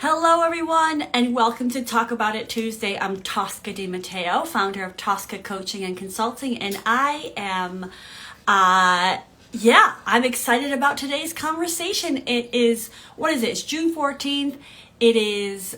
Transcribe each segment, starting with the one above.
Hello, everyone, and welcome to Talk About It Tuesday. I'm Tosca Di Matteo, founder of Tosca Coaching and Consulting, and I am, I'm excited about today's conversation. It is, what is it? It's June 14th. It is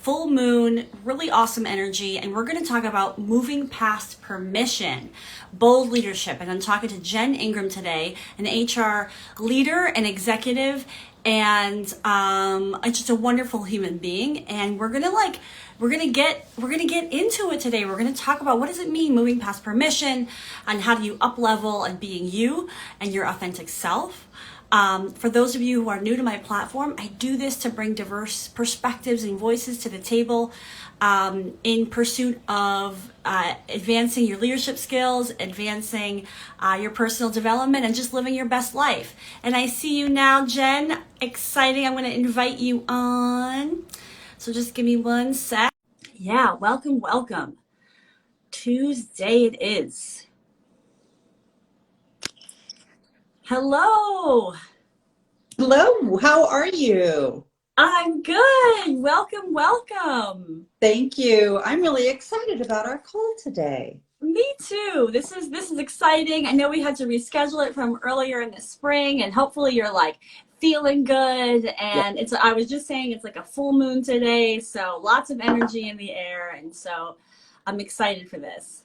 full moon, really awesome energy, and we're going to talk about moving past permission, bold leadership. And I'm talking to Jen Ingram today, an HR leader and executive, and just a wonderful human being. And we're gonna get into it today. We're gonna talk about what does it mean moving past permission, and how do you up level and being you and your authentic self. For those of you who are new to my platform, I do this to bring diverse perspectives and voices to the table in pursuit of advancing your leadership skills, advancing your personal development, and just living your best life. And I see you now, Jen. Exciting. I'm going to invite you on. So just give me one sec. Yeah, welcome. Tuesday it is. Hello. Hello, how are you? I'm good. Welcome. Thank you. I'm really excited about our call today. Me too. This is exciting. I know we had to reschedule it from earlier in the spring, and hopefully you're like feeling good. Yeah. And I was just saying it's like a full moon today, so lots of energy in the air, and so I'm excited for this.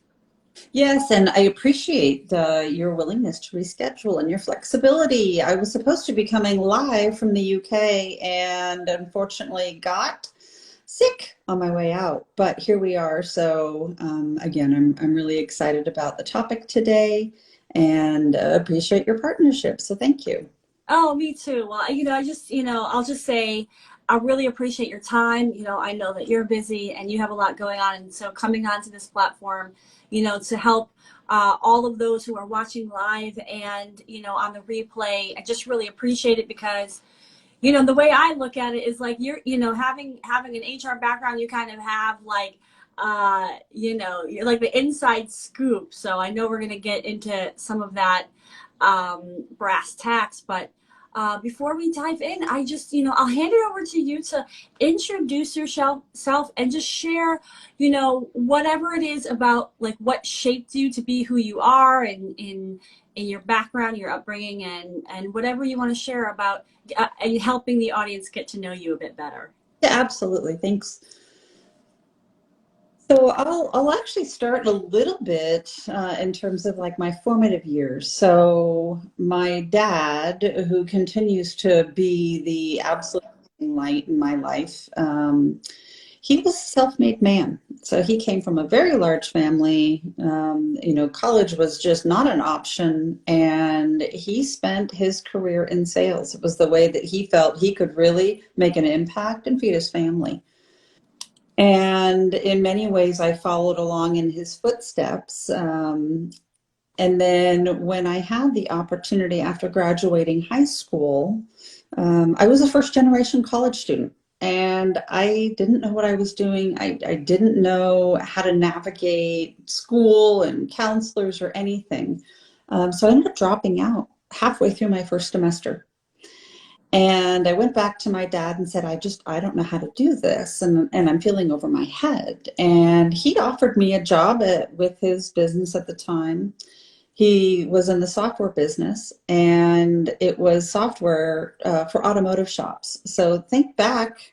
Yes, and I appreciate your willingness to reschedule and your flexibility. I was supposed to be coming live from the UK and unfortunately got sick on my way out, but here we are. So again, I'm really excited about the topic today and appreciate your partnership. So thank you. Oh, me too. Well, I'll just say I really appreciate your time. I know that you're busy and you have a lot going on. And so coming onto this platform, to help all of those who are watching live and, on the replay, I just really appreciate it because, the way I look at it is like having an HR background, you kind of have like, you're like the inside scoop. So I know we're going to get into some of that brass tacks, but before we dive in, I just, I'll hand it over to you to introduce yourself and just share, whatever it is about like what shaped you to be who you are and in your background, your upbringing, and whatever you want to share about and helping the audience get to know you a bit better. Yeah, absolutely. Thanks. So I'll actually start a little bit in terms of like my formative years. So my dad, who continues to be the absolute light in my life, he was a self-made man. So he came from a very large family. College was just not an option, and he spent his career in sales. It was the way that he felt he could really make an impact and feed his family. And in many ways, I followed along in his footsteps. And then when I had the opportunity after graduating high school, I was a first generation college student and I didn't know what I was doing. I didn't know how to navigate school and counselors or anything. So I ended up dropping out halfway through my first semester. And I went back to my dad and said, I don't know how to do this. And I'm feeling over my head. And he offered me a job with his business at the time. He was in the software business and it was software for automotive shops. So think back,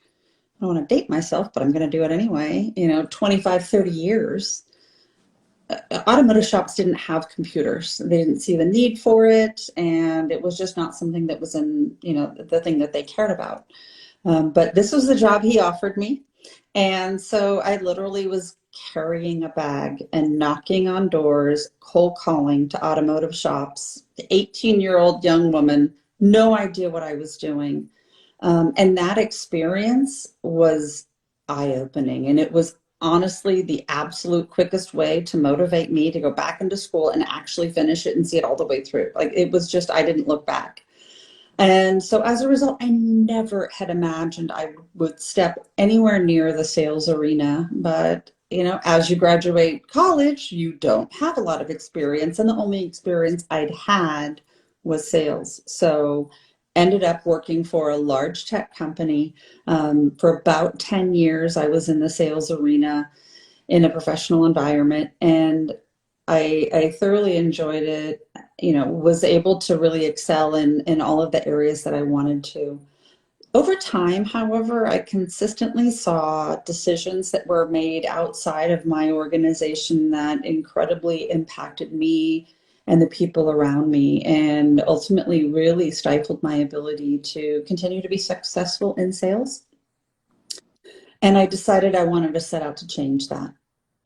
I don't want to date myself, but I'm going to do it anyway, 25, 30 years. Automotive shops didn't have computers. They didn't see the need for it, and it was just not something that was in, the thing that they cared about. But this was the job he offered me. And so I literally was carrying a bag and knocking on doors, cold calling to automotive shops, 18-year-old young woman, no idea what I was doing. And that experience was eye-opening. And it was honestly the absolute quickest way to motivate me to go back into school and actually finish it and see it all the way through. Like it was just, I didn't look back. And so as a result, I never had imagined I would step anywhere near the sales arena. But, as you graduate college, you don't have a lot of experience. And the only experience I'd had was sales. So ended up working for a large tech company. For about 10 years, I was in the sales arena in a professional environment, and I thoroughly enjoyed it. Was able to really excel in all of the areas that I wanted to. Over time, however, I consistently saw decisions that were made outside of my organization that incredibly impacted me and the people around me, and ultimately really stifled my ability to continue to be successful in sales. And I decided I wanted to set out to change that.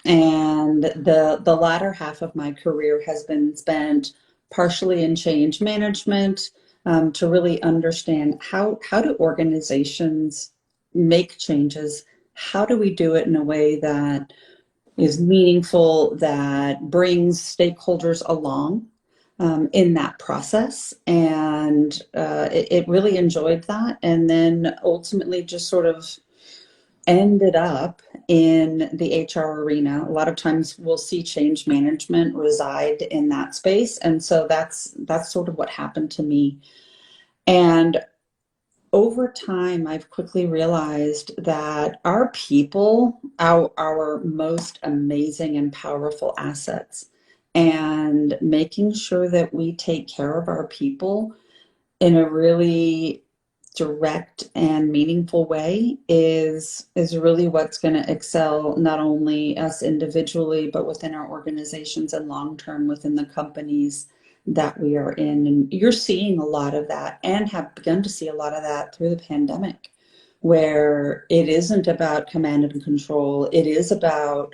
And the latter half of my career has been spent partially in change management, to really understand how do organizations make changes? How do we do it in a way that is meaningful, that brings stakeholders along in that process? And it really enjoyed that. And then ultimately just sort of ended up in the HR arena. A lot of times we'll see change management reside in that space. And so that's sort of what happened to me. And over time, I've quickly realized that our people, our most amazing and powerful assets, and making sure that we take care of our people in a really direct and meaningful way is really what's going to excel not only us individually but within our organizations and long term within the companies that we are in. And you're seeing a lot of that and have begun to see a lot of that through the pandemic, where it isn't about command and control. It is about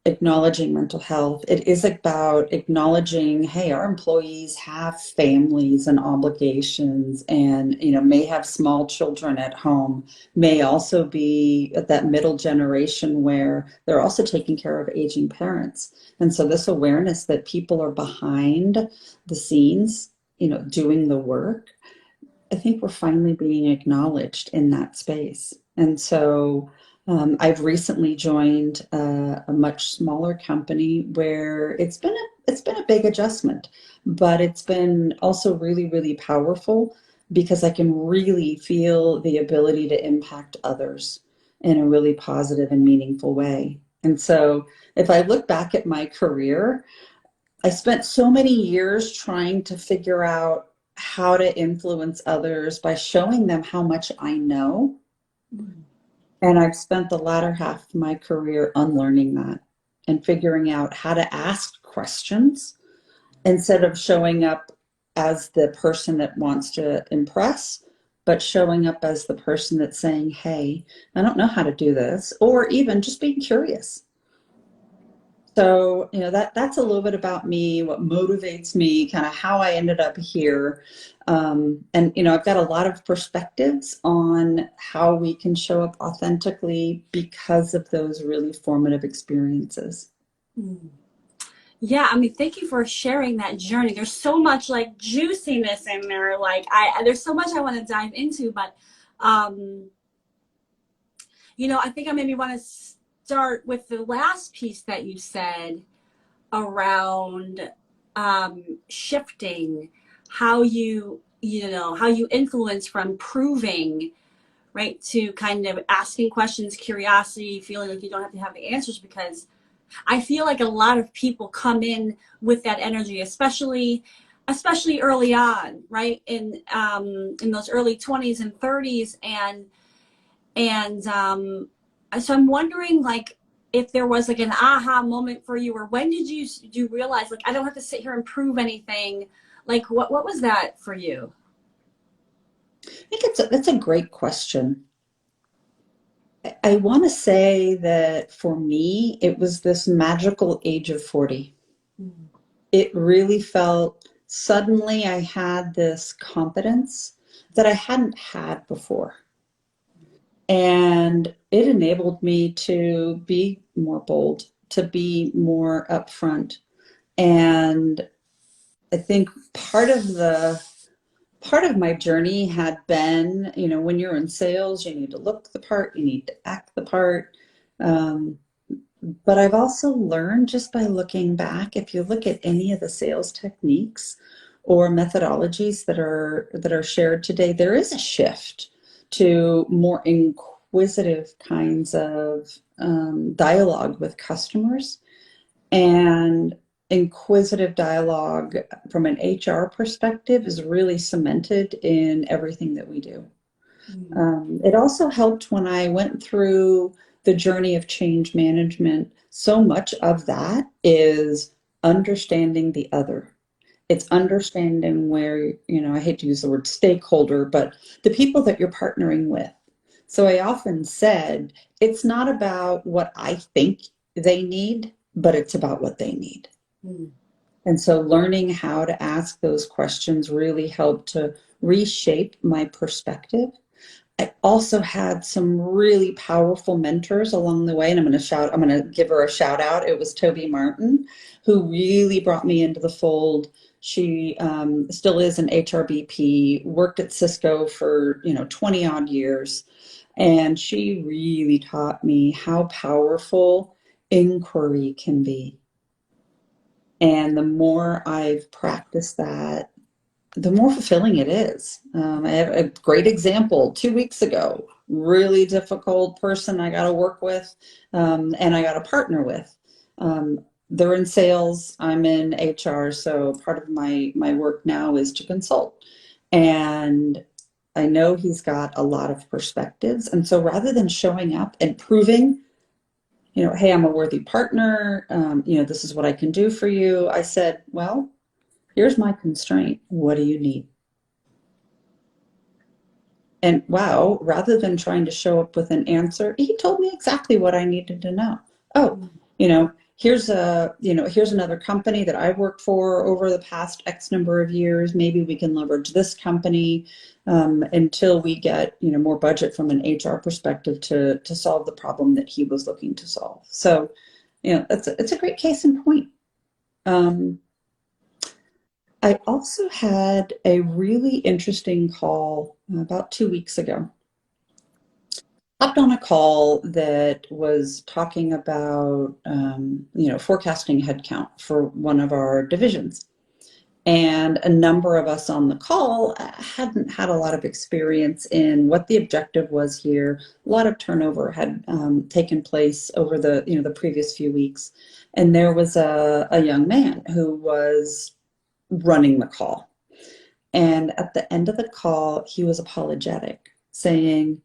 acknowledging mental health. It is about acknowledging, hey, our employees have families and obligations, and may have small children at home, may also be at that middle generation where they're also taking care of aging parents. And so this awareness that people are behind the scenes, doing the work, I think we're finally being acknowledged in that space. And so I've recently joined a much smaller company where it's been a big adjustment, but it's been also really, really powerful because I can really feel the ability to impact others in a really positive and meaningful way. And so if I look back at my career, I spent so many years trying to figure out how to influence others by showing them how much I know. And I've spent the latter half of my career unlearning that and figuring out how to ask questions instead of showing up as the person that wants to impress, but showing up as the person that's saying, hey, I don't know how to do this, or even just being curious. So, that's a little bit about me, what motivates me, kind of how I ended up here. And, I've got a lot of perspectives on how we can show up authentically because of those really formative experiences. Mm. Yeah, I mean, thank you for sharing that journey. There's so much like juiciness in there. Like there's so much I want to dive into, but um, I think I maybe want to start with the last piece that you said around shifting how you influence from proving, right, to kind of asking questions, curiosity, feeling like you don't have to have the answers, because I feel like a lot of people come in with that energy, especially early on, right, in those early 20s and 30s, and so I'm wondering, like, if there was like an aha moment for you, or when did you realize, like, I don't have to sit here and prove anything? Like, what was that for you? I think that's a great question. I want to say that for me, it was this magical age of 40. Mm. It really felt suddenly I had this confidence that I hadn't had before. And it enabled me to be more bold, to be more upfront. And I think part of my journey had been, when you're in sales, you need to look the part, you need to act the part. Um, but I've also learned just by looking back, if you look at any of the sales techniques or methodologies that are shared today, there is a shift to more inquisitive kinds of dialogue with customers, and inquisitive dialogue from an HR perspective is really cemented in everything that we do. It also helped when I went through the journey of change management. So much of that is understanding the other. It's understanding where, I hate to use the word stakeholder, but the people that you're partnering with. So I often said, it's not about what I think they need, but it's about what they need. Mm. And so learning how to ask those questions really helped to reshape my perspective. I also had some really powerful mentors along the way, and I'm going to give her a shout out. It was Toby Martin, who really brought me into the fold. She still is an HRBP, worked at Cisco for 20 odd years, and she really taught me how powerful inquiry can be. And the more I've practiced that, the more fulfilling it is. I have a great example 2 weeks ago. Really difficult person I got to work with, and I got to partner with. They're in sales. I'm in HR, so part of my work now is to consult. And I know he's got a lot of perspectives, and so rather than showing up and proving, hey, I'm a worthy partner, this is what I can do for you, I said, well, here's my constraint. What do you need? And wow, rather than trying to show up with an answer, he told me exactly what I needed to know. Oh, here's another company that I've worked for over the past X number of years. Maybe we can leverage this company until we get, more budget from an HR perspective to solve the problem that he was looking to solve. So, it's a great case in point. I also had a really interesting call about 2 weeks ago. Hopped on a call that was talking about, forecasting headcount for one of our divisions. And a number of us on the call hadn't had a lot of experience in what the objective was here. A lot of turnover had taken place over the previous few weeks. And there was a young man who was running the call. And at the end of the call, he was apologetic, saying,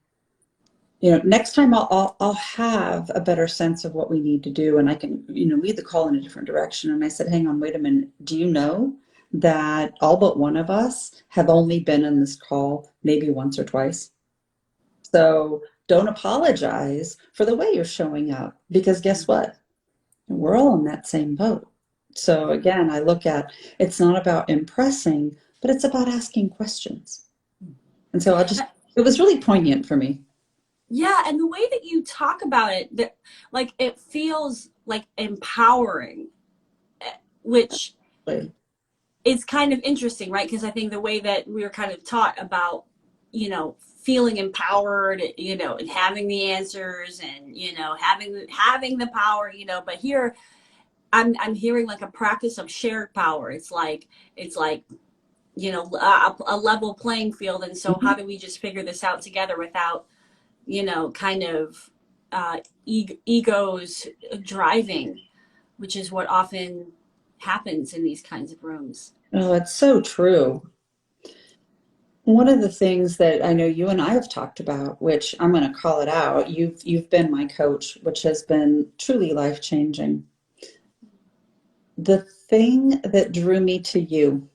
next time I'll have a better sense of what we need to do, and I can, lead the call in a different direction. And I said, hang on, wait a minute. Do you know that all but one of us have only been in this call maybe once or twice? So don't apologize for the way you're showing up, because guess what? We're all in that same boat. So again, I look at, it's not about impressing, but it's about asking questions. And so it was really poignant for me. Yeah, and the way that you talk about it, that like it feels like empowering, which Like, is kind of interesting, right? Because I think the way that we were kind of taught about, feeling empowered, and having the answers, and having the power, but here I'm hearing like a practice of shared power. It's like a level playing field, and so how mhm. do we just figure this out together without kind of egos driving, which is what often happens in these kinds of rooms. Oh, it's so true. One of the things that I know you and I have talked about, which I'm going to call it out, you've been my coach, which has been truly life-changing. The thing that drew me to you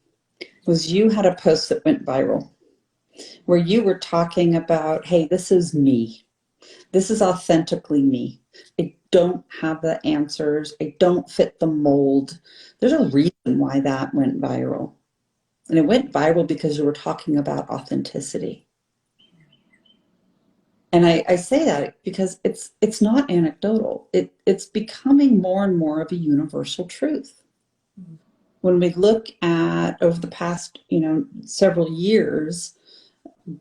was you had a post that went viral where you were talking about, hey, this is me. This is authentically me. I don't have the answers. I don't fit the mold. There's a reason why that went viral. And it went viral because you were talking about authenticity. And I say that because it's not anecdotal. It's becoming more and more of a universal truth. When we look at over the past, several years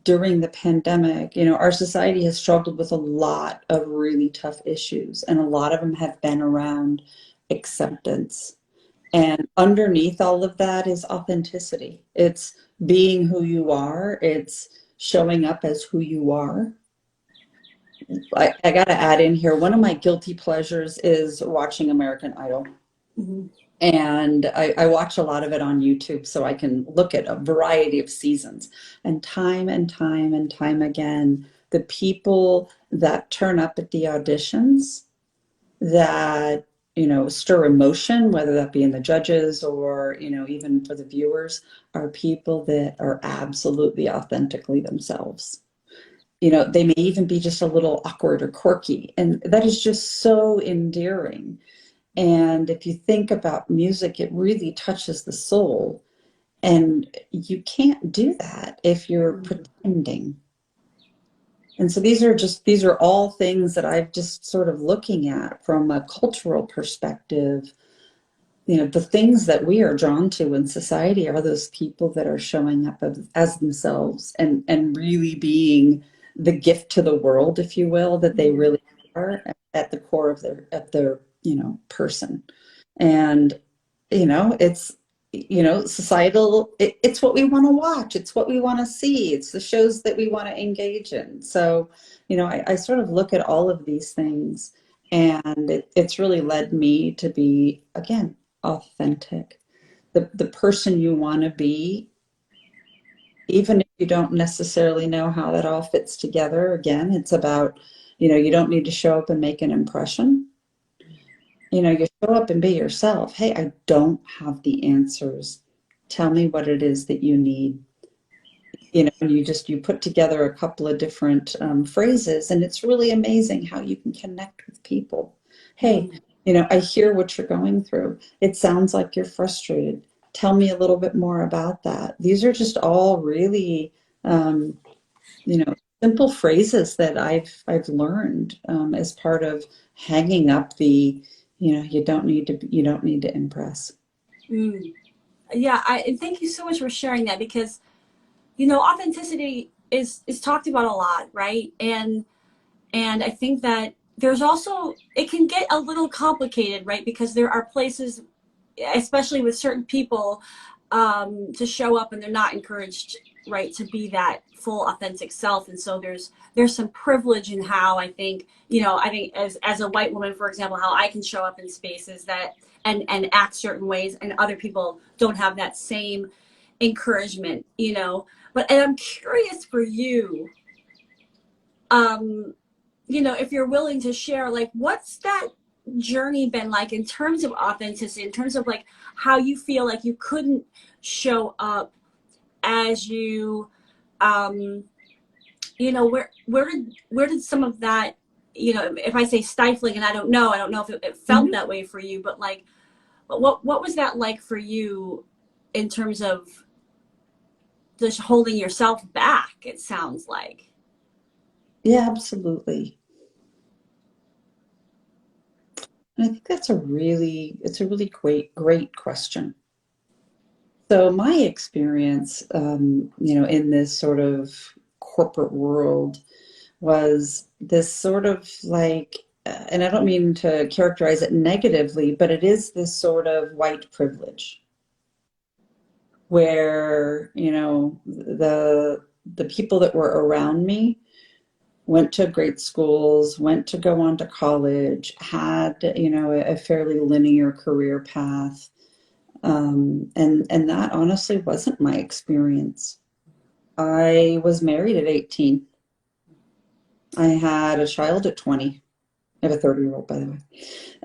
during the pandemic, our society has struggled with a lot of really tough issues, and a lot of them have been around acceptance And underneath all of that is authenticity. It's being who you are. It's showing up as who you are. I got to add in here, one of my guilty pleasures is watching American Idol. Mhm. And I watch a lot of it on YouTube so I can look at a variety of seasons. And time and time and time again, the people that turn up at the auditions that, stir emotion, whether that be in the judges or, even for the viewers, are people that are absolutely authentically themselves. They may even be just a little awkward or quirky, and that is just so endearing. And if you think about music, it really touches the soul. And you can't do that if you're pretending. And so these are all things that I've just sort of looking at from a cultural perspective. The things that we are drawn to in society are those people that are showing up as themselves and really being the gift to the world, if you will, that they really are at the core of their person. And it's societal, it's what we want to watch, it's what we want to see, it's the shows that we want to engage in. So I sort of look at all of these things, and it's really led me to be, again, authentic, the person you want to be, even if you don't necessarily know how that all fits together. Again, it's about, you don't need to show up and make an impression. You show up and be yourself. Hey, I don't have the answers. Tell me what it is that you need. And you put together a couple of different phrases, and it's really amazing how you can connect with people. Hey, Mm. I hear what you're going through. It sounds like you're frustrated. Tell me a little bit more about that. These are just all really, um, you know, simple phrases that I've learned as part of hanging up the, you don't need to impress. Mm. Yeah, and thank you so much for sharing that, because authenticity is talked about a lot, right? And I think that there's also, it can get a little complicated, right? Because there are places, especially with certain people, to show up and they're not encouraged, right, to be that full authentic self. And so there's some privilege in how I think as a white woman, for example, how I can show up in spaces that and act certain ways, and other people don't have that same encouragement. But and I'm curious for you, um, if you're willing to share, like, what's that journey been like in terms of authenticity, in terms of like how you feel like you couldn't show up as you, um, where did some of that, if I say stifling, and I don't know if it felt Mhm. that way for you, but like, what was that like for you in terms of just holding yourself back? It sounds like. Yeah, absolutely. And I think it's a really great question. So my experience, in this sort of corporate world was this sort of like, and I don't mean to characterize it negatively, but it is this sort of white privilege where, the people that were around me went to great schools, went to go on to college, had, a fairly linear career path. And that honestly wasn't my experience. I was married at 18. I had a child at 20. I have a 30-year-old, by the way.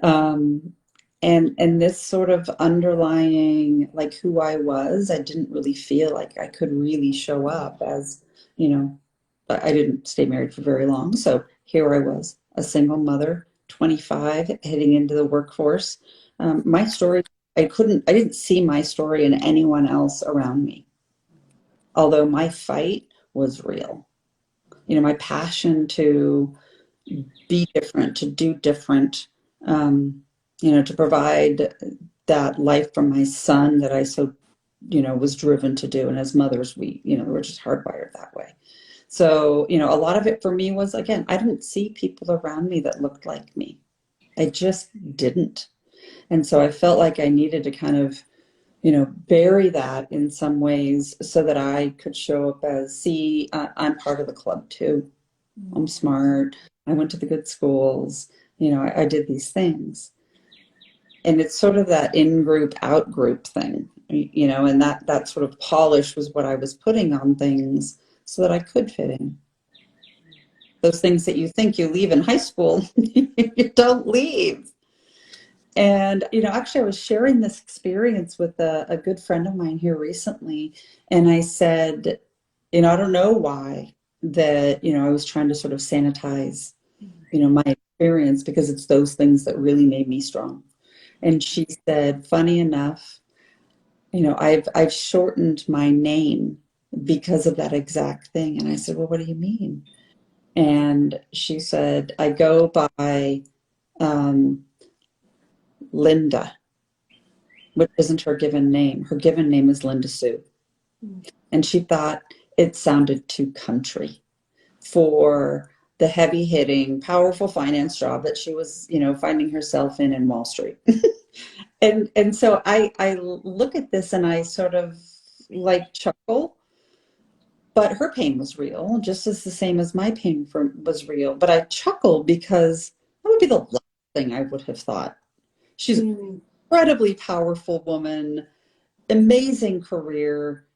Um, and this sort of underlying, like, who I was, I didn't really feel like I could really show up as, you know, I didn't stay married for very long. So here I was, a single mother, 25, heading into the workforce. My story, I didn't see my story in anyone else around me, although my fight was real. My passion to be different, to do different, to provide that life for my son that I so, was driven to do. And as mothers, we're just hardwired that way. So, a lot of it for me was, again, I didn't see people around me that looked like me. I just didn't. And so I felt like I needed to kind of, bury that in some ways so that I could show up as, see, I'm part of the club too. I'm smart. I went to the good schools. I did these things. And it's sort of that in-group, out-group thing, and that sort of polish was what I was putting on things so that I could fit in. Those things that you think you leave in high school, you don't leave. And, actually, I was sharing this experience with a good friend of mine here recently. And I said, I don't know why that, I was trying to sort of sanitize, my experience because it's those things that really made me strong. And she said, funny enough, I've shortened my name because of that exact thing. And I said, well, what do you mean? And she said, I go by um, Linda, which isn't her given name. Her given name is Linda Sue. And she thought it sounded too country for the heavy hitting, powerful finance job that she was, finding herself in Wall Street. And so I look at this and I sort of like chuckle, but her pain was real, just as the same as my pain was real. But I chuckle because that would be the last thing I would have thought. She's an incredibly powerful woman, amazing career,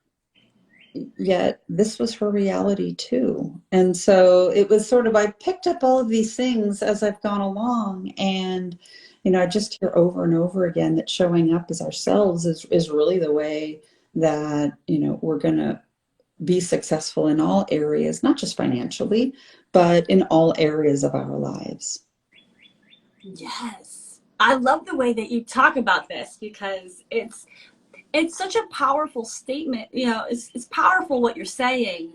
yet this was her reality too. And so it was sort of, I picked up all of these things as I've gone along. And, I just hear over and over again that showing up as ourselves is really the way that, we're going to be successful in all areas, not just financially, but in all areas of our lives. Yes. I love the way that you talk about this because it's such a powerful statement. It's powerful what you're saying.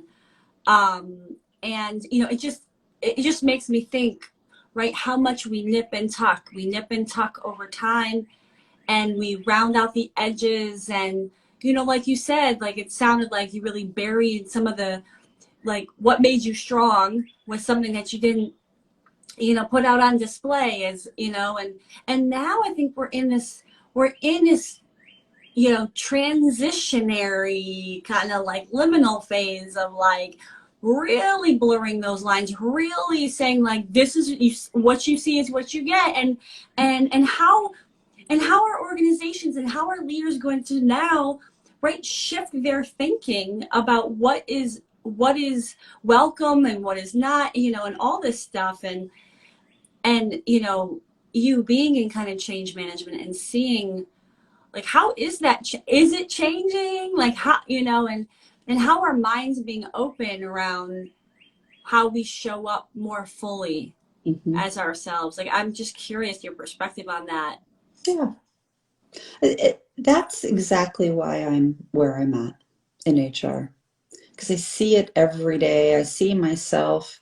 And it just makes me think, right, how much we nip and tuck. We nip and tuck over time and we round out the edges and like you said, like it sounded like you really buried some of the like what made you strong was something that you didn't put out on display as and now I think we're in this transitionary kind of like liminal phase of like really blurring those lines, really saying like this is what you see is what you get, and how are organizations and how are leaders going to now, right, shift their thinking about what is welcome and what is not, and all this stuff, and you being in kind of change management and seeing like how is that is it changing, like how and how our minds being open around how we show up more fully Mm-hmm. as ourselves. Like I'm just curious your perspective on that. Yeah. That's exactly why I'm where I'm at in HR, because I see it every day. I see myself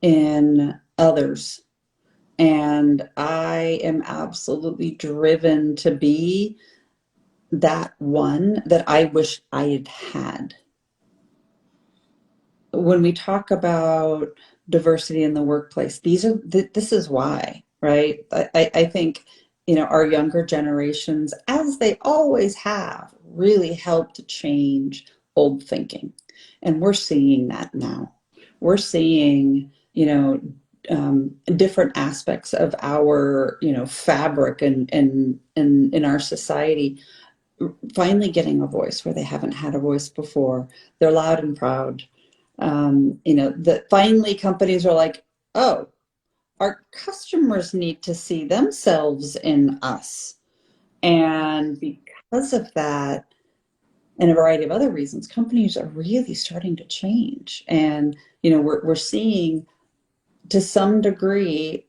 in others, and I am absolutely driven to be that one that I wish I had had. When we talk about diversity in the workplace, this is why, right? I think, our younger generations, as they always have, really helped to change old thinking. And we're seeing that now. We're seeing, different aspects of our, fabric and in our society finally getting a voice where they haven't had a voice before. They're loud and proud. That finally companies are like, oh, our customers need to see themselves in us. And because of that, and a variety of other reasons, companies are really starting to change. And, we're seeing to some degree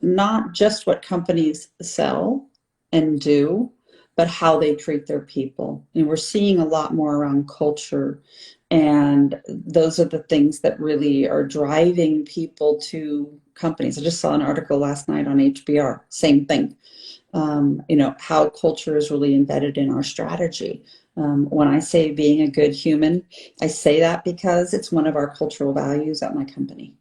not just what companies sell and do, but how they treat their people. And we're seeing a lot more around culture. And those are the things that really are driving people to companies. I just saw an article last night on HBR, same thing. How culture is really embedded in our strategy. When I say being a good human, I say that because it's one of our cultural values at my company.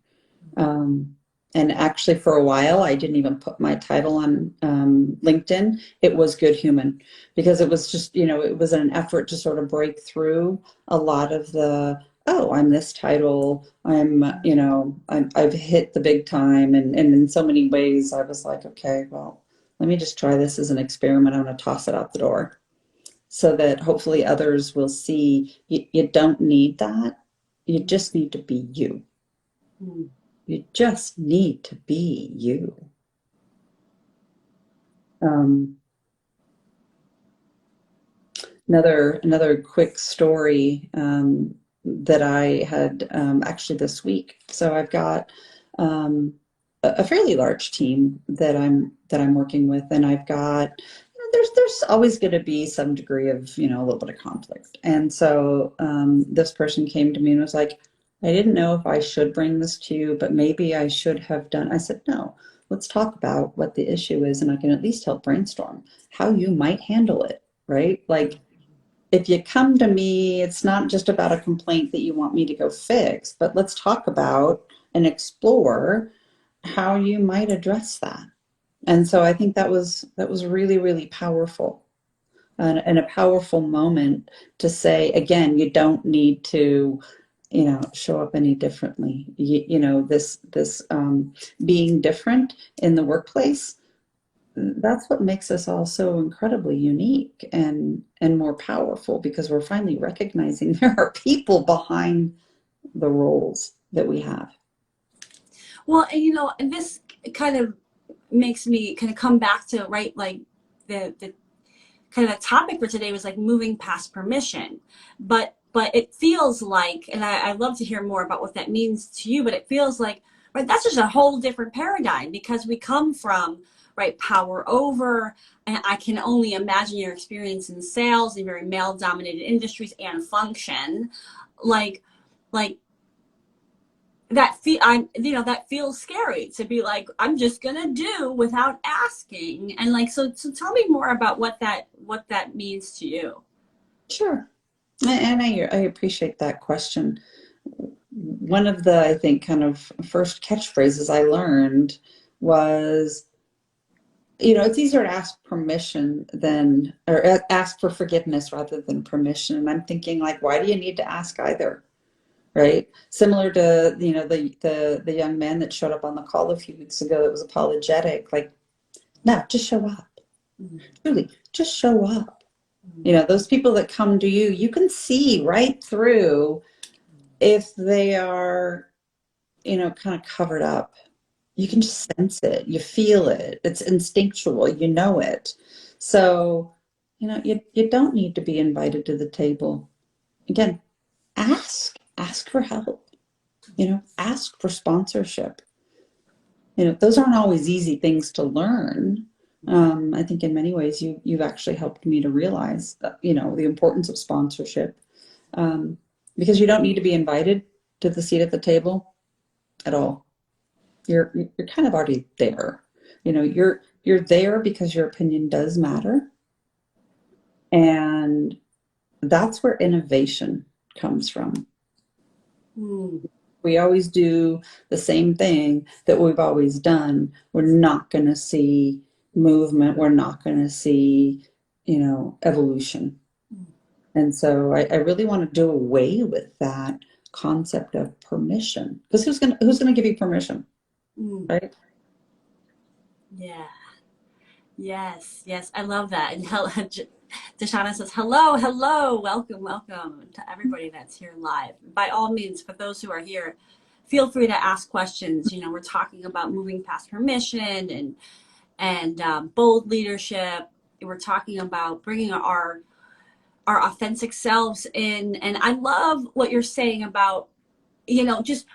And actually, for a while, I didn't even put my title on LinkedIn. It was good human, because it was just, it was an effort to sort of break through a lot of the, oh, I'm this title, I've hit the big time. And in so many ways, I was like, okay, well, let me just try this as an experiment. I'm going to toss it out the door so that hopefully others will see you don't need that. You just need to be you. Mm. You just need to be you. Um, another quick story that I had actually this week. So I've got a fairly large team that I'm working with, and I've got, there's always going to be some degree of, a little bit of conflict. And so this person came to me and was like, I didn't know if I should bring this to you, but maybe I should have done. I said, no, let's talk about what the issue is, and I can at least help brainstorm how you might handle it, right? Like, if you come to me, it's not just about a complaint that you want me to go fix, but let's talk about and explore how you might address that. And so I think that was really, really powerful, and a powerful moment to say, again, you don't need to, show up any differently. This being different in the workplace, that's what makes us all so incredibly unique and more powerful, because we're finally recognizing there are people behind the roles that we have. Well, and this kind of makes me kind of come back to, right, like the kind of the topic for today was like moving past permission. But it feels like, and I love to hear more about what that means to you, but it feels like, right, that's just a whole different paradigm, because we come from, right, power over, and I can only imagine your experience in sales in very male dominated industries and function, like like that feels scary to be like, I'm just gonna do without asking. And like, so tell me more about what that means to you. Sure. And I appreciate that question. One of the, I think, kind of first catchphrases I learned was, it's easier to ask permission than, or ask for forgiveness rather than permission. And I'm thinking, like, why do you need to ask either? Right? Similar to, the young man that showed up on the call a few weeks ago that was apologetic. Like, no, just show up. Mm-hmm. Truly, just show up. Those people that come to you, you can see right through if they are, kind of covered up. You can just sense it. You feel it. It's instinctual. You know it. So, you don't need to be invited to the table. Again, ask for help. Ask for sponsorship. Those aren't always easy things to learn. I think in many ways you've actually helped me to realize that, the importance of sponsorship, because you don't need to be invited to the seat at the table at all. You're kind of already there. You're there because your opinion does matter, and that's where innovation comes from. Mm. We always do the same thing that we've always done, we're not going to see movement. We're not going to see, evolution. And so I really want to do away with that concept of permission, because who's going to give you permission, Mm. right? Yeah. Yes, yes, I love that. And Deshauna says, hello, hello, welcome, welcome to everybody that's here live. By all means, for those who are here, feel free to ask questions. We're talking about moving past permission and bold leadership. We're talking about bringing our authentic selves in. And I love what you're saying about, just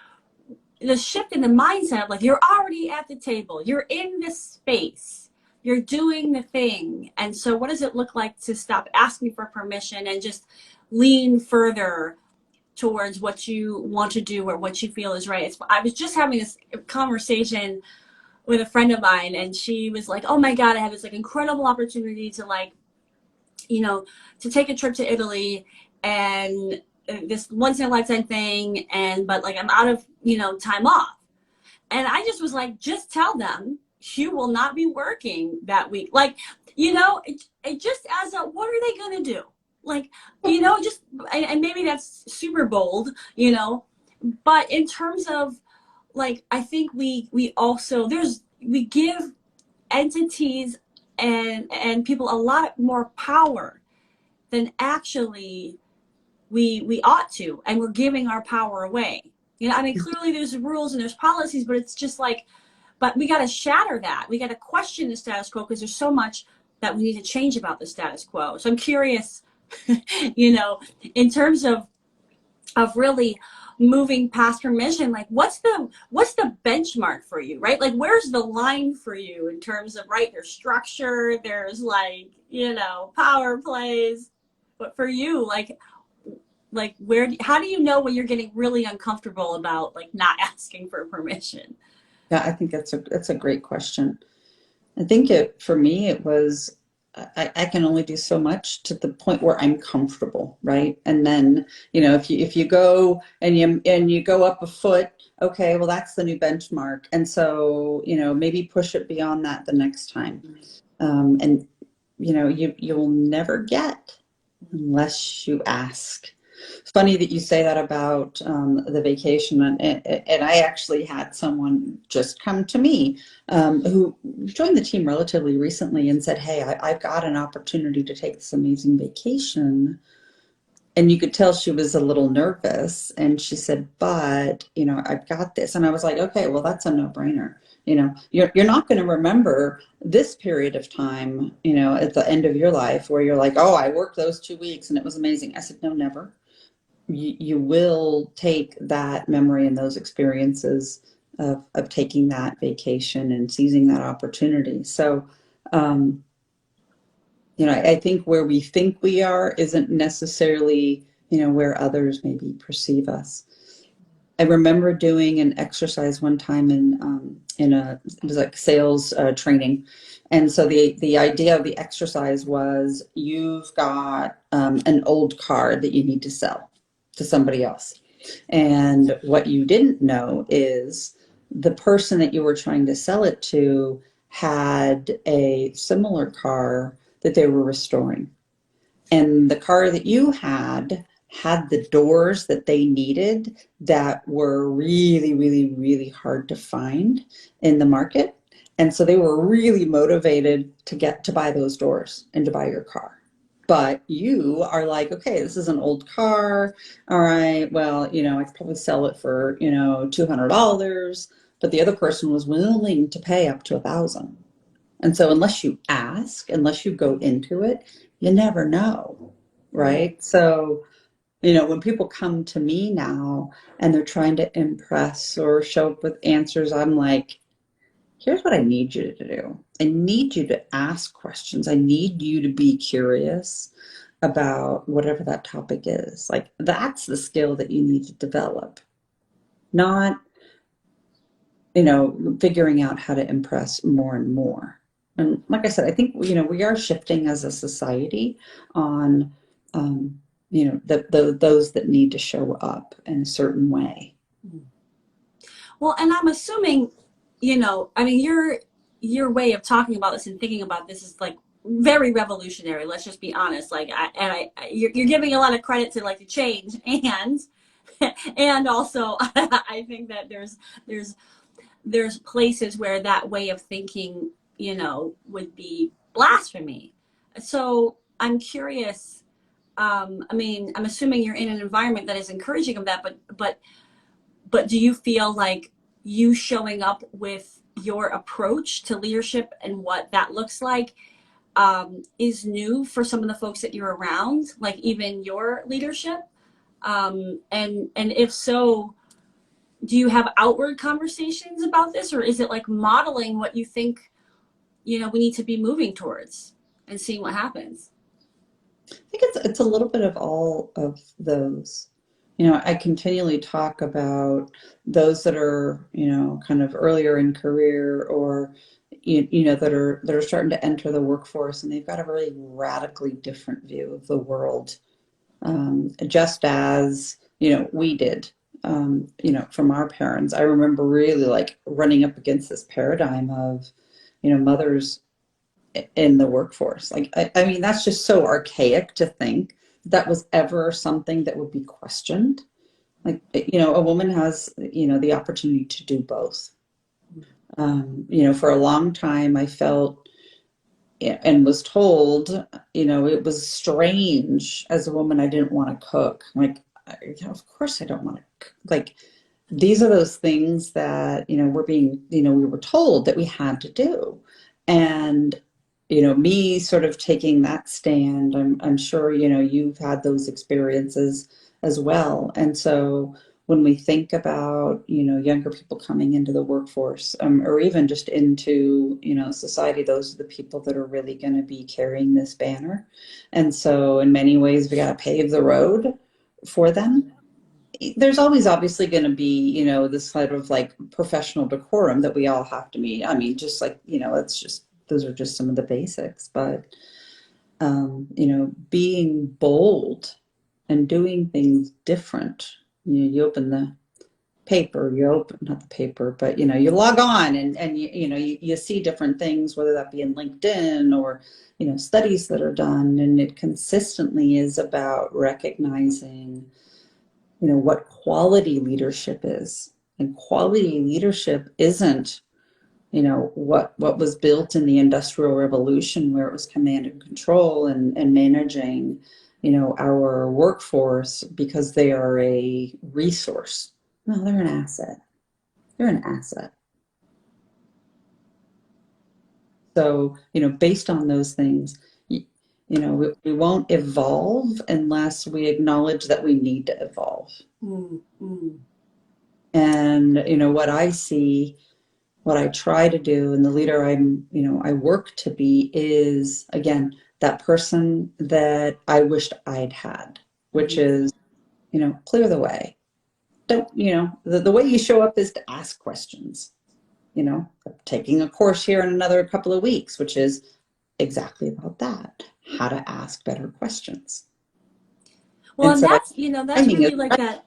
the shift in the mindset of like, you're already at the table, you're in this space, you're doing the thing. And so what does it look like to stop asking for permission and just lean further towards what you want to do or what you feel is right? I was just having this conversation with a friend of mine, and she was like, oh my God, I have this like incredible opportunity to like, to take a trip to Italy, and this once in a lifetime thing, but like I'm out of time off. And I just was like, just tell them you will not be working that week. Like, you know, it just as a, what are they going to do? Like, you know, just, and maybe that's super bold, you know, but in terms of like, I think we also, we give entities and people a lot more power than actually we ought to, and we're giving our power away. You know, I mean, clearly there's rules and there's policies, but it's just like, but we got to shatter that. We got to question the status quo because there's so much that we need to change about the status quo. So I'm curious, you know, in terms of really moving past permission, like what's the benchmark for you, right? Like where's the line for you in terms of, right, there's structure, there's like, you know, power plays, but for you, like where, how do you know when you're getting really uncomfortable about like not asking for permission? Yeah, I think that's a great question. I think for me it was I can only do so much to the point where I'm comfortable, right? And then, if you go and you go up a foot, okay, well that's the new benchmark. And so, maybe push it beyond that the next time. And you'll never get unless you ask. It's funny that you say that about the vacation, and I actually had someone just come to me who joined the team relatively recently and said, "Hey, I've got an opportunity to take this amazing vacation." And you could tell she was a little nervous, and she said, "But I've got this." And I was like, "Okay, well, that's a no-brainer. You're not going to remember this period of time, at the end of your life where you're like, oh, I worked those 2 weeks and it was amazing." I said, "No, never. You will take that memory and those experiences of taking that vacation and seizing that opportunity." So, um, I think where we think we are isn't necessarily, where others maybe perceive us. I remember doing an exercise one time it was like sales training. And so the idea of the exercise was you've got an old car that you need to sell to somebody else. And what you didn't know is the person that you were trying to sell it to had a similar car that they were restoring. And the car that you had the doors that they needed that were really, really, really hard to find in the market. And so they were really motivated to get to buy those doors and to buy your car. But you are like, okay, this is an old car. All right, well, I could probably sell it for, $200. But the other person was willing to pay up to 1,000. And so unless you ask, unless you go into it, you never know, right? So, when people come to me now and they're trying to impress or show up with answers, I'm like, here's what I need you to do. I need you to ask questions. I need you to be curious about whatever that topic is. Like, that's the skill that you need to develop, not, figuring out how to impress more and more. And like I said, I think, we are shifting as a society on, those that need to show up in a certain way. Well, and I'm assuming, I mean, your way of talking about this and thinking about this is like very revolutionary. Let's just be honest. Like, you're giving a lot of credit to like the change, and also I think that there's places where that way of thinking, would be blasphemy. So I'm curious. I mean, I'm assuming you're in an environment that is encouraging of that, but do you feel like you showing up with your approach to leadership and what that looks like is new for some of the folks that you're around, like even your leadership? And if so, do you have outward conversations about this, or is it like modeling what you think, we need to be moving towards and seeing what happens? I think it's a little bit of all of those. I continually talk about those that are, kind of earlier in career or that are starting to enter the workforce, and they've got a really radically different view of the world, just as we did. from our parents, I remember really like running up against this paradigm of, mothers in the workforce. Like, I mean, that's just so archaic to think that was ever something that would be questioned. Like, a woman has, the opportunity to do both. For a long time, I felt and was told, it was strange as a woman, I didn't want to cook. Like, of course I don't want to cook. Like, these are those things that, we were told that we had to do. And, me sort of taking that stand, I'm sure, you've had those experiences as well. And so when we think about, younger people coming into the workforce, or even just into, society, those are the people that are really going to be carrying this banner. And so in many ways, we got to pave the road for them. There's always obviously going to be, this sort of like professional decorum that we all have to meet. I mean, just like, it's just, those are just some of the basics, but, being bold and doing things different. You open the paper, you open, not the paper, but, you log on and you see different things, whether that be in LinkedIn or, studies that are done. And it consistently is about recognizing what quality leadership is. And quality leadership isn't, what was built in the Industrial Revolution, where it was command and control and managing, our workforce because they are a resource. No, they're an asset. They're an asset. So, based on those things, we won't evolve unless we acknowledge that we need to evolve. Mm-hmm. And, what I see, what I try to do, and the leader I work to be is, again, that person that I wished I'd had, which is, clear the way. Don't, the way you show up is to ask questions. Taking a course here in another couple of weeks, which is exactly about that, how to ask better questions. Well, And and so that's timing is really like that.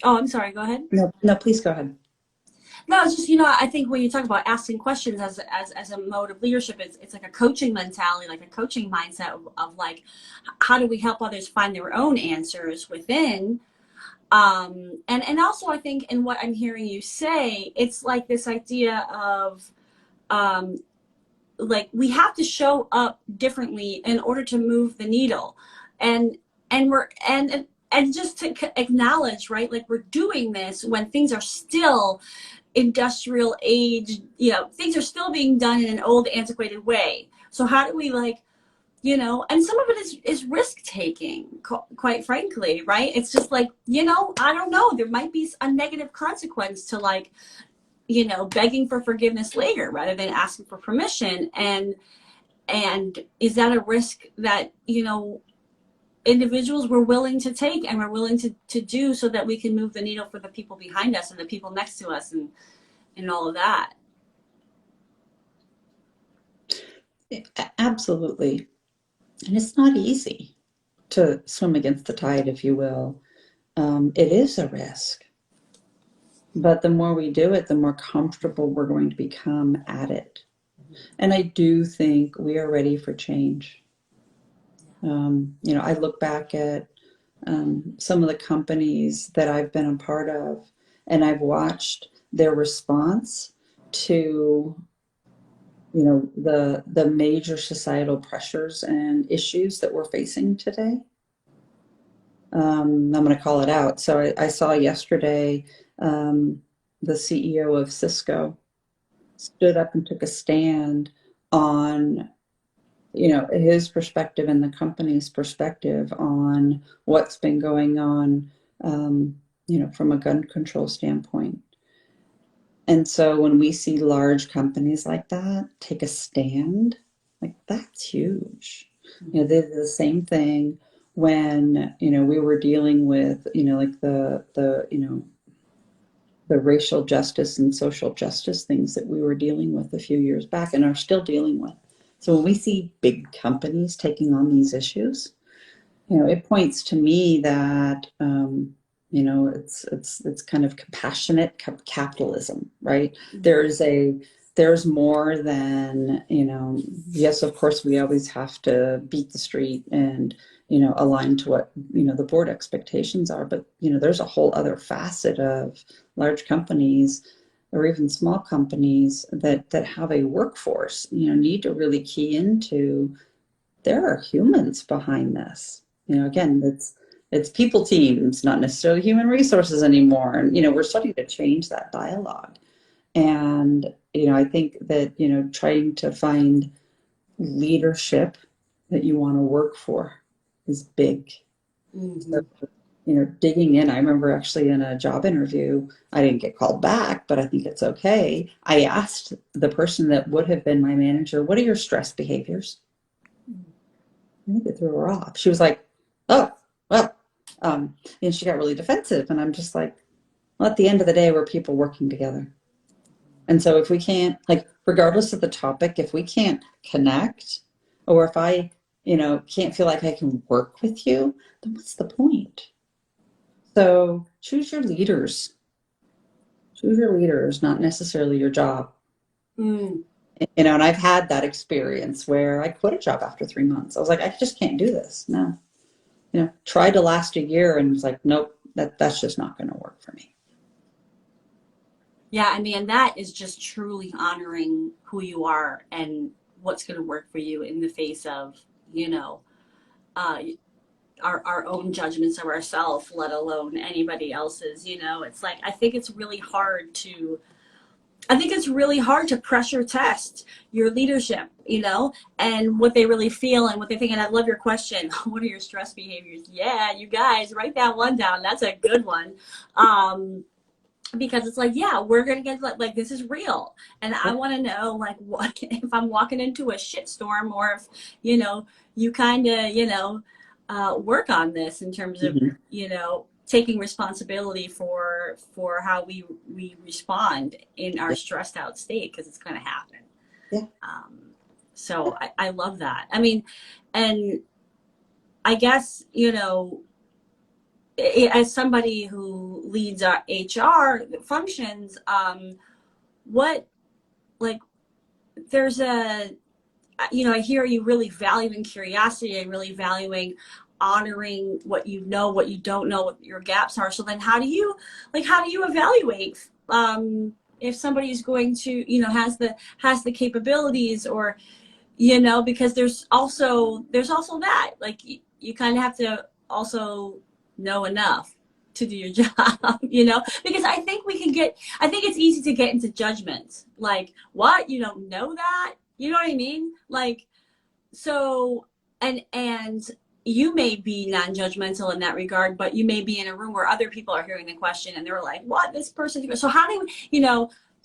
Oh, I'm sorry. Go ahead. no, please go ahead. No, it's just, I think when you talk about asking questions as a mode of leadership, it's like a coaching mentality, like a coaching mindset of like, how do we help others find their own answers within? And also I think in what I'm hearing you say, it's like this idea of, um, like we have to show up differently in order to move the needle. And, and just to acknowledge, right? Like we're doing this when things are still industrial age, things are still being done in an old antiquated way. So how do we like, and some of it is risk taking, quite frankly, right? It's just like, I don't know, there might be a negative consequence to like, begging for forgiveness later rather than asking for permission. And is that a risk that, individuals were willing to take and we're willing to do so that we can move the needle for the people behind us and the people next to us and all of that. Absolutely. And it's not easy to swim against the tide, if you will. It is a risk. But the more we do it, the more comfortable we're going to become at it. And I do think we are ready for change. I look back at some of the companies that I've been a part of, and I've watched their response to the major societal pressures and issues that we're facing today. I'm going to call it out. So I saw yesterday the CEO of Cisco stood up and took a stand on his perspective and the company's perspective on what's been going on from a gun control standpoint. And so when we see large companies like that take a stand, like that's huge. They did the same thing when, we were dealing with, like the racial justice and social justice things that we were dealing with a few years back and are still dealing with. So when we see big companies taking on these issues, it points to me that, It's kind of compassionate capitalism, right? Mhm. There's more than, yes, of course, we always have to beat the street and, align to what, the board expectations are. But, there's a whole other facet of large companies or even small companies that have a workforce, need to really key into. There are humans behind this. Again, it's people teams, not necessarily human resources anymore. And, we're starting to change that dialogue. And, I think that, trying to find leadership that you want to work for is big. So, Mhm. digging in. I remember actually in a job interview, I didn't get called back, but I think it's okay. I asked the person that would have been my manager, what are your stress behaviors? I think it threw her off. She was like, "Oh, well," and she got really defensive. And I'm just like, well, at the end of the day, we're people working together. And so if we can't, like, regardless of the topic, if we can't connect, or if I, can't feel like I can work with you, then what's the point? So choose your leaders. Choose your leaders, not necessarily your job. Mm. And I've had that experience where I quit a job after 3 months. I was like, I just can't do this. No. Tried to last a year and was like, nope, that's just not going to work for me. Yeah, I mean, and that is just truly honoring who you are and what's going to work for you in the face of, you know, uh, our own judgments of ourselves, let alone anybody else's. It's like I think it's really hard to pressure test your leadership, and what they really feel and what they think. And I love your question. What are your stress behaviors? Yeah, you guys write that one down. That's a good one. Because it's like, yeah, we're gonna get like this is real, and I want to know like what if I'm walking into a shitstorm, or if you know you kind of work on this in terms of Mhm. taking responsibility for how we respond in our Yeah. stressed out state, because it's going to happen. Yeah. um, so I love that. I mean, and I guess as somebody who leads our HR functions, what like there's a I hear you really valuing curiosity and really valuing honoring what you know, what you don't know, what your gaps are. So then how do you evaluate if somebody is going to has the capabilities, or because there's also that, like, you kind of have to also know enough to do your job, because I think it's easy to get into judgment, like, what, you don't know that, you know what I mean, like, so, and you may be non-judgmental in that regard, but you may be in a room where other people are hearing the question and they're like, what, this person, so how do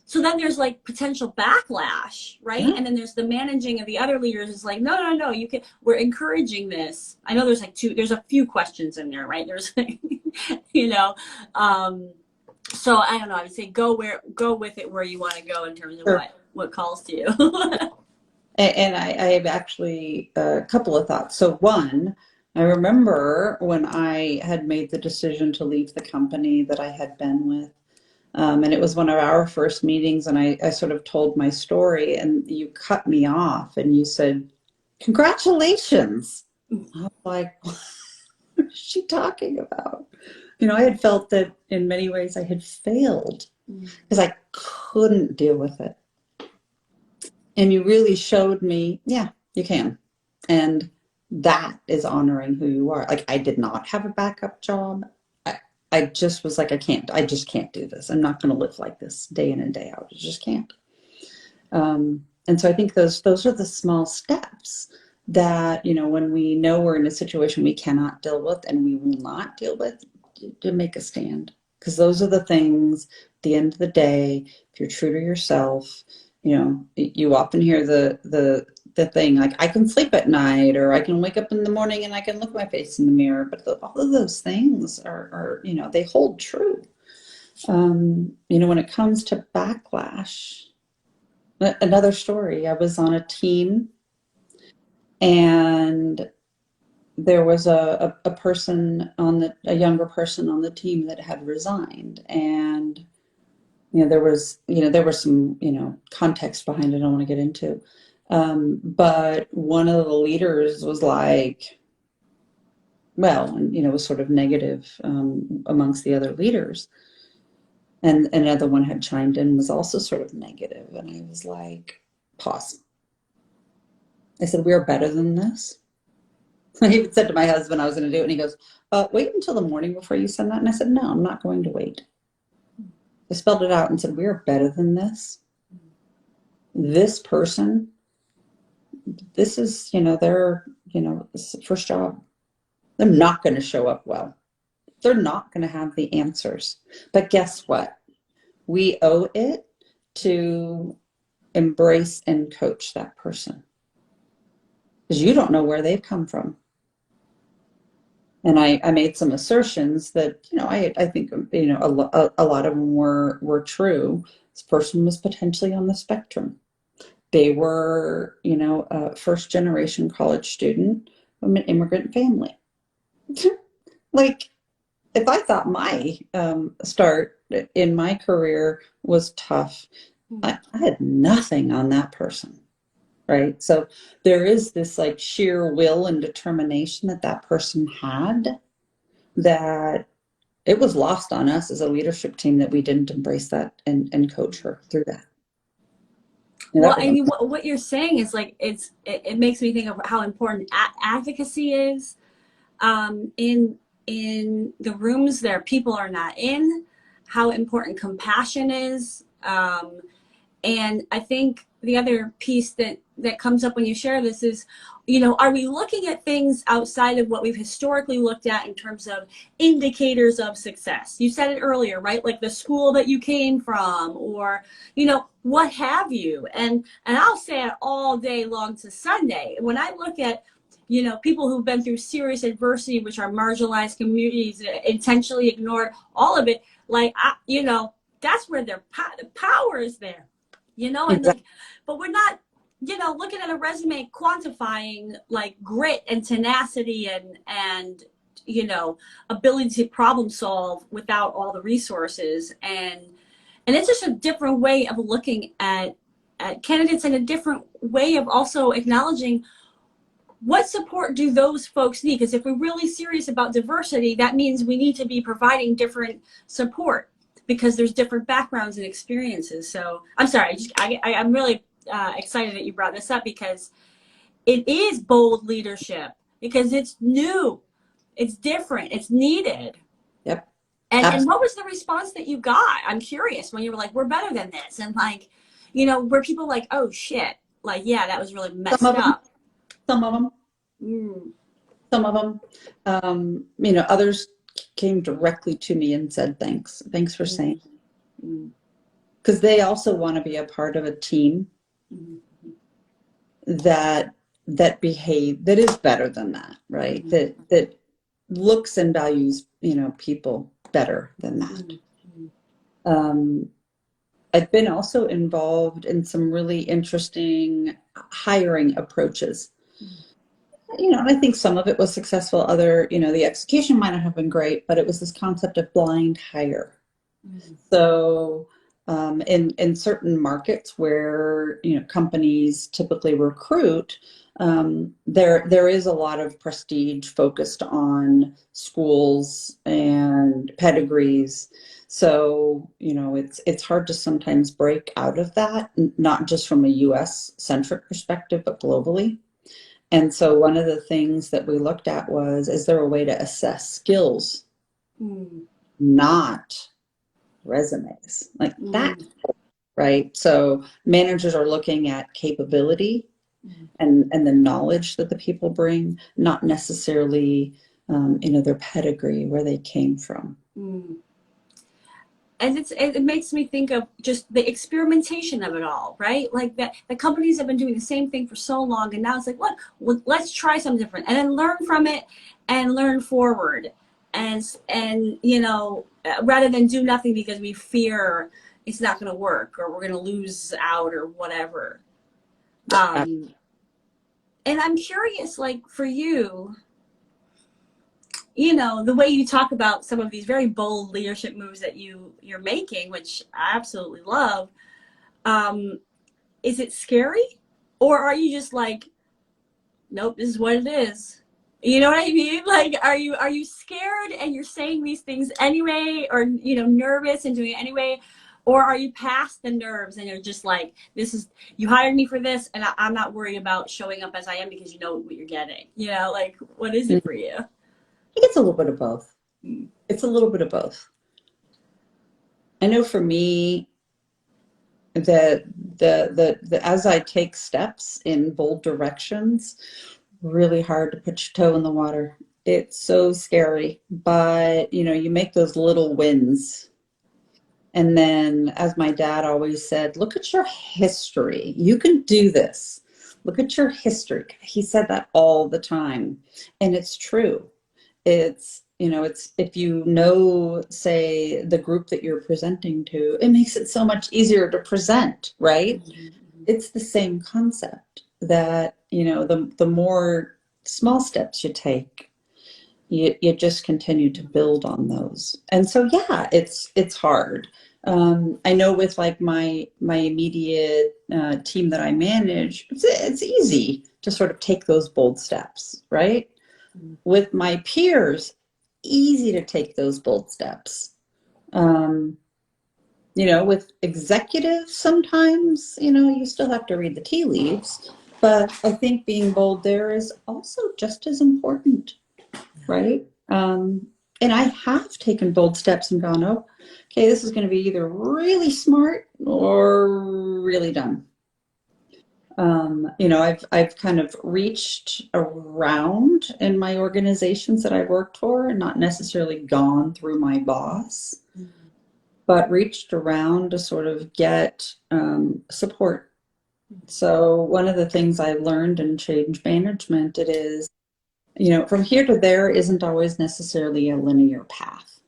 so then there's like potential backlash, right? Yeah. And then there's the managing of the other leaders is like, no, no, no, we're encouraging this. I know there's a few questions in there, right? There's you know um so I don't know, I would say go with it where you want to go in terms of Sure. what calls to you. And I have actually a couple of thoughts. So one, I remember when I had made the decision to leave the company that I had been with. And it was one of our first meetings, and I sort of told my story, and you cut me off and you said, "Congratulations." I was like, what is she talking about? I had felt that in many ways I had failed because I couldn't deal with it. And you really showed me, yeah, you can. And that is honoring who you are. Like, I did not have a backup job. I, I just was like, I just can't do this. I'm not going to live like this day in and day out. I just can't. And so I think those are the small steps that, when we know we're in a situation we cannot deal with and we will not deal with, to make a stand. Because those are the things, at the end of the day, if you're true to yourself, you often hear the thing like, I can sleep at night, or I can wake up in the morning and I can look my face in the mirror. But all of those things are, they hold true. When it comes to backlash, another story, I was on a team, and there was a person on a younger person on the team that had resigned, and there was some, context behind it I don't want to get into. But one of the leaders was like, well, and, was sort of negative amongst the other leaders. And another one had chimed in, was also sort of negative. And I was like, pause. I said, we are better than this. I even said to my husband I was going to do it. And he goes, wait until the morning before you send that. And I said, no, I'm not going to wait. I spelled it out and said, we are better than this. This person, this is, their, first job. They're not going to show up well. They're not going to have the answers. But guess what? We owe it to embrace and coach that person, because you don't know where they've come from. And I made some assertions that, I think, a lot of them were true. This person was potentially on the spectrum. They were, a first generation college student from an immigrant family. Like, if I thought my start in my career was tough, I had nothing on that person, right? So there is this like sheer will and determination that person had, that it was lost on us as a leadership team that we didn't embrace that and coach her through that. Well, I mean, what you're saying is like, it makes me think of how important advocacy is in the rooms that people are not in, how important compassion is. And I think the other piece that comes up when you share this is, are we looking at things outside of what we've historically looked at in terms of indicators of success? You said it earlier, right? Like the school that you came from, or, what have you. And I'll say it all day long to Sunday. When I look at, people who've been through serious adversity, which are marginalized communities, intentionally ignored, all of it, like, that's where the power is there. And like, but we're not, looking at a resume, quantifying like grit and tenacity and ability to problem solve without all the resources. And it's just a different way of looking at candidates, and a different way of also acknowledging what support do those folks need. Because if we're really serious about diversity, that means we need to be providing different support, because there's different backgrounds and experiences. So I'm sorry, I'm really excited that you brought this up, because it is bold leadership, because it's new, it's different, it's needed. Yep. And what was the response that you got? I'm curious, when you were like, we're better than this. And like, were people like, oh shit, like, yeah, that was really messed up? Some of them. Some of them. Others came directly to me and said, thanks for saying, because they also want to be a part of a team that behave, that is better than that, right? That looks and values, people better than that. I've been also involved in some really interesting hiring approaches. And I think some of it was successful. Other, the execution might not have been great, but it was this concept of blind hire. So in certain markets where, companies typically recruit, there is a lot of prestige focused on schools and pedigrees. So, it's hard to sometimes break out of that, not just from a US centric perspective, but globally. And so one of the things that we looked at was, is there a way to assess skills, not resumes? Like that, right? So managers are looking at capability and the knowledge that the people bring, not necessarily, their pedigree, where they came from. And it makes me think of just the experimentation of it all, right? Like that the companies have been doing the same thing for so long, and now it's like, let's try something different, and then learn from it and learn forward, and rather than do nothing because we fear it's not going to work, or we're going to lose out, or whatever. And I'm curious, like for you, the way you talk about some of these very bold leadership moves that you're making, which I absolutely love, um, is it scary? Or are you just like, nope, this is what it is? You know what I mean? Like, are you scared and you're saying these things anyway, or nervous and doing it anyway? Or are you past the nerves and you're just like, this is, you hired me for this, and I'm not worried about showing up as I am because you know what you're getting? Like, what is I it think for you? it's a little bit of both. It's a little bit of both. I know for me that the as I take steps in bold directions, really hard to put your toe in the water. It's so scary, but you make those little wins. And then, as my dad always said, look at your history. You can do this. Look at your history. He said that all the time. And it's true. It's if say, the group that you're presenting to, it makes it so much easier to present, right? Mm-hmm. It's the same concept that, the more small steps you take, you just continue to build on those. And so, yeah, it's hard. I know with like my immediate team that I manage, it's easy to sort of take those bold steps, right? With my peers, easy to take those bold steps. Um, with executives, sometimes, you still have to read the tea leaves, but I think being bold there is also just as important, right? And I have taken bold steps and gone, oh, okay, this is going to be either really smart or really dumb. I've kind of reached around in my organizations that I worked for, and not necessarily gone through my boss, but reached around to sort of get support. So one of the things I learned in change management, it is, from here to there isn't always necessarily a linear path,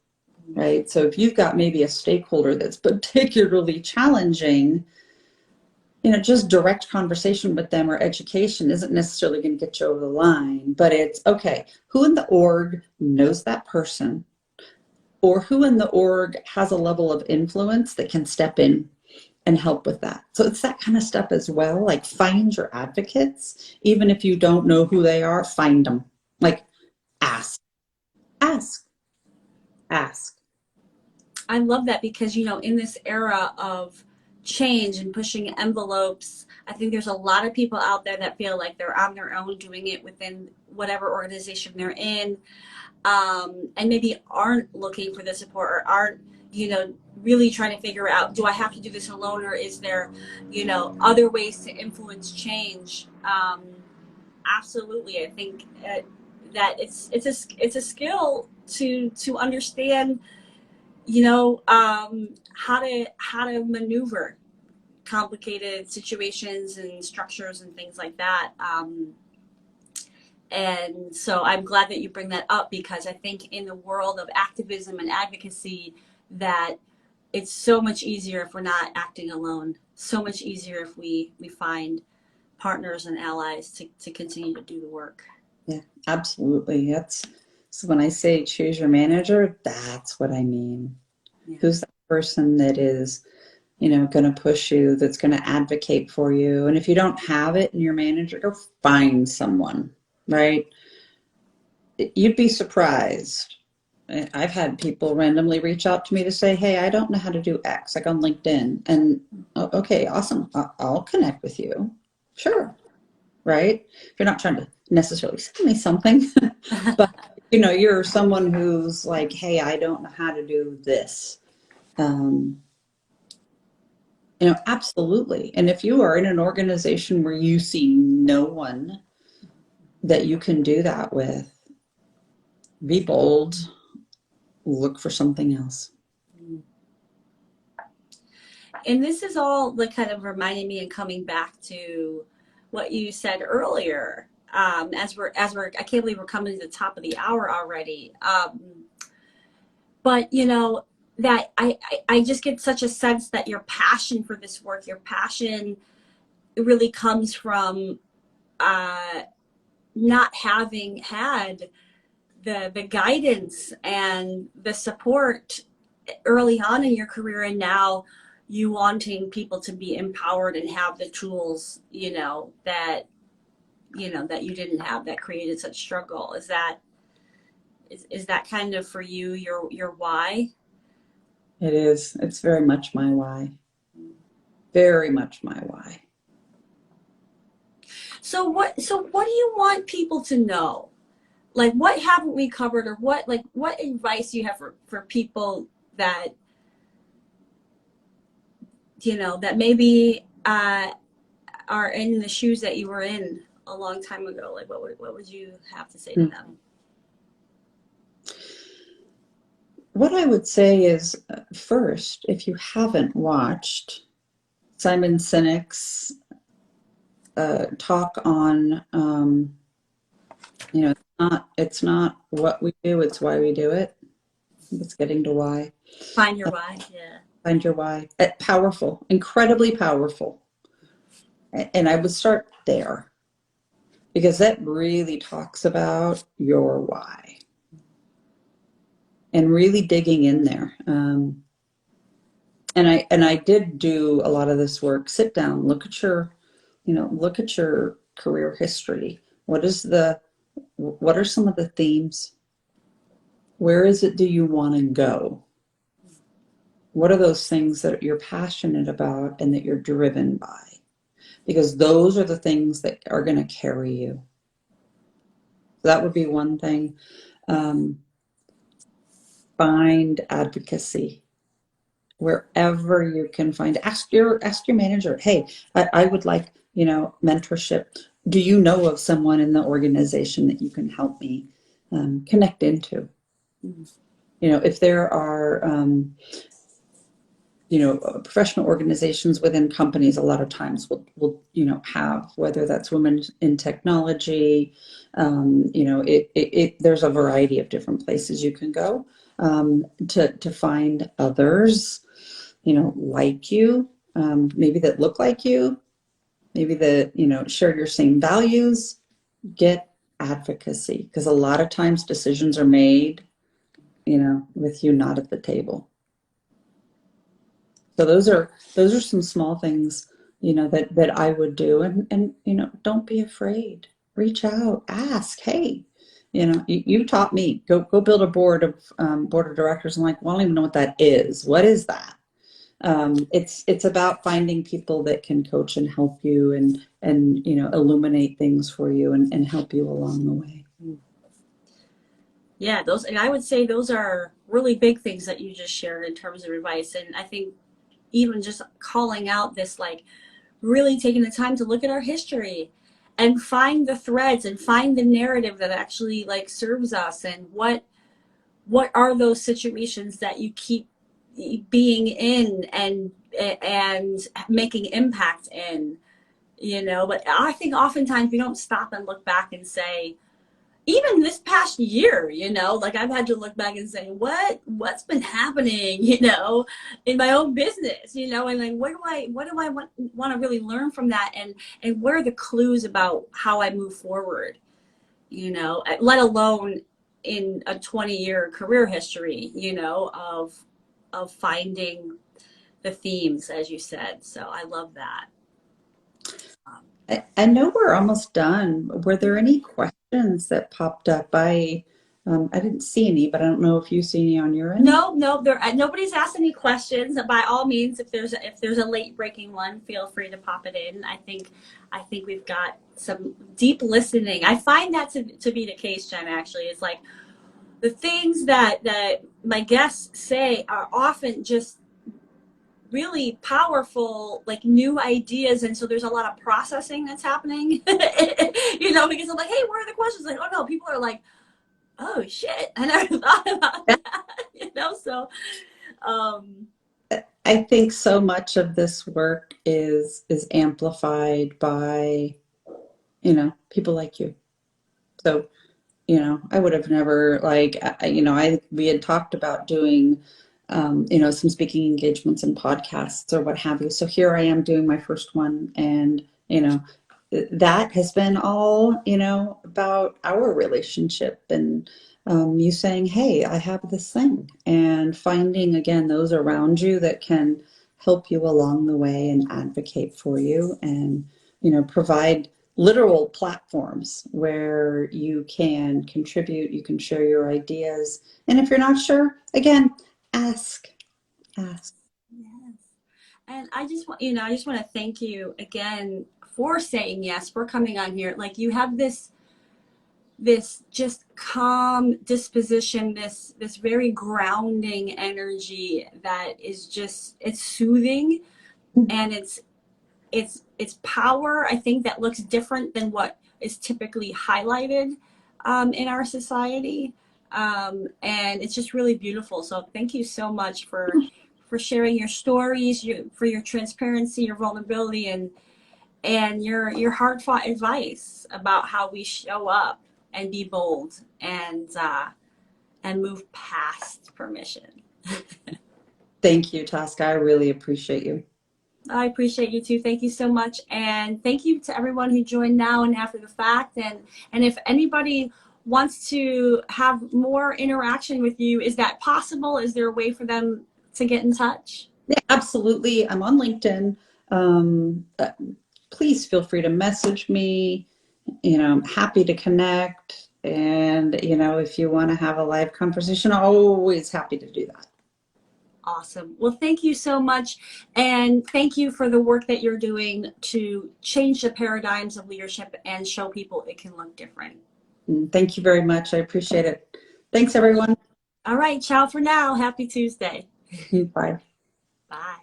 right? So if you've got maybe a stakeholder that's particularly challenging, just direct conversation with them or education isn't necessarily going to get you over the line, but it's okay, who in the org knows that person, or who in the org has a level of influence that can step in and help with that. So it's that kind of stuff as well. Like, find your advocates, even if you don't know who they are, find them. Like, ask, ask, ask. I love that because, in this era of change and pushing envelopes, I think there's a lot of people out there that feel like they're on their own doing it within whatever organization they're in, and maybe aren't looking for the support, or aren't, really trying to figure out, do I have to do this alone, or is there, other ways to influence change? Absolutely. I think that it's a skill to understand, how to maneuver complicated situations and structures and things like that. And so I'm glad that you bring that up, because I think in the world of activism and advocacy, that it's so much easier if we're not acting alone. So much easier if we find partners and allies to continue to do the work. Yeah, absolutely. That's so when I say choose your manager, that's what I mean. Yeah. Who's that person that is, going to push you, that's going to advocate for you? And if you don't have it in your manager, go find someone, right? You'd be surprised. I've had people randomly reach out to me to say, hey, I don't know how to do X, like on LinkedIn. And okay, awesome. I'll connect with you. Sure. Right? If you're not trying to necessarily sell me something, but you're someone who's like, hey, I don't know how to do this. Um, absolutely. And if you are in an organization where you see no one that you can do that with, be bold, look for something else. And this is all like kind of reminding me and coming back to what you said earlier. As we're I can't believe we're coming to the top of the hour already. But that I just get such a sense that your passion for this work, your passion, really comes from not having had the guidance and the support early on in your career, and now you wanting people to be empowered and have the tools, that that you didn't have, that created such struggle. Is that kind of for you your why? It is. It's very much my why. Very much my why. So what do you want people to know? Like, what haven't we covered, or what advice do you have for people that that maybe are in the shoes that you were in a long time ago? Like, what would you have to say to them? What I would say is, first, if you haven't watched Simon Sinek's talk on, it's not what we do, it's why we do it. It's getting to why. Find your why. Yeah. Find your why. Powerful, incredibly powerful. And I would start there because that really talks about your why and really digging in there. And I did do a lot of this work. Sit down, look at your career history. What are some of the themes? Where is it do you want to go? What are those things that you're passionate about and that you're driven by? Because those are the things that are going to carry you. So that would be one thing. Find advocacy wherever you can find. Ask your manager, hey, I would like, mentorship. Do you know of someone in the organization that you can help me connect into? If there are professional organizations within companies, a lot of times will have, whether that's women in technology, there's a variety of different places you can go to find others, like you, maybe that look like you, maybe that, share your same values. Get advocacy, because a lot of times decisions are made, with you not at the table. So those are some small things, that I would do. And don't be afraid. Reach out, ask, hey, you taught me, go build a board of directors. I'm like, well, I don't even know what that is. What is that? It's about finding people that can coach and help you and illuminate things for you and help you along the way. Yeah, and I would say those are really big things that you just shared in terms of advice. And I think even just calling out this, like, really taking the time to look at our history and find the threads and find the narrative that actually like serves us, and what are those situations that you keep being in and making impact in, but I think oftentimes we don't stop and look back and say, even this past year, like, I've had to look back and say, what's been happening, in my own business, and like, what do I want to really learn from that, and what are the clues about how I move forward, let alone in a 20-year career history, of finding the themes, as you said. So I love that. I know we're almost done. Were there any questions that popped up? I didn't see any, but I don't know if you see any on your end. No, nobody's asked any questions. By all means, if there's a late breaking one, feel free to pop it in. I think we've got some deep listening. I find that to be the case, Jen. Actually, it's like the things that my guests say are often just really powerful, like, new ideas, and so there's a lot of processing that's happening. Because I'm like, hey, what are the questions? Like, oh no, people are like, oh shit, I never thought about that. So I think so much of this work is amplified by, people like you. So, I would have never, like, we had talked about doing, some speaking engagements and podcasts or what have you. So here I am doing my first one, and, that has been all, about our relationship and you saying, hey, I have this thing, and finding again those around you that can help you along the way and advocate for you and, provide literal platforms where you can contribute, you can share your ideas. And if you're not sure, again, ask, ask. Yes. And I just want, I just want to thank you again for saying yes, for coming on here. Like you have this just calm disposition, this very grounding energy that is just it's soothing, and it's power, I think, that looks different than what is typically highlighted in our society. And it's just really beautiful. So thank you so much for sharing your stories, for your transparency, your vulnerability, and your hard fought advice about how we show up and be bold and move past permission. Thank you, Tosca. I really appreciate you. I appreciate you too. Thank you so much. And thank you to everyone who joined now and after the fact. And if anybody wants to have more interaction with you, is that possible? Is there a way for them to get in touch? Yeah, absolutely. I'm on LinkedIn. Um, uh, Please feel free to message me. I'm happy to connect. And, if you want to have a live conversation, always happy to do that. Awesome. Well, thank you so much. And thank you for the work that you're doing to change the paradigms of leadership and show people it can look different. And thank you very much. I appreciate it. Thanks, everyone. All right. Ciao for now. Happy Tuesday. Bye. Bye.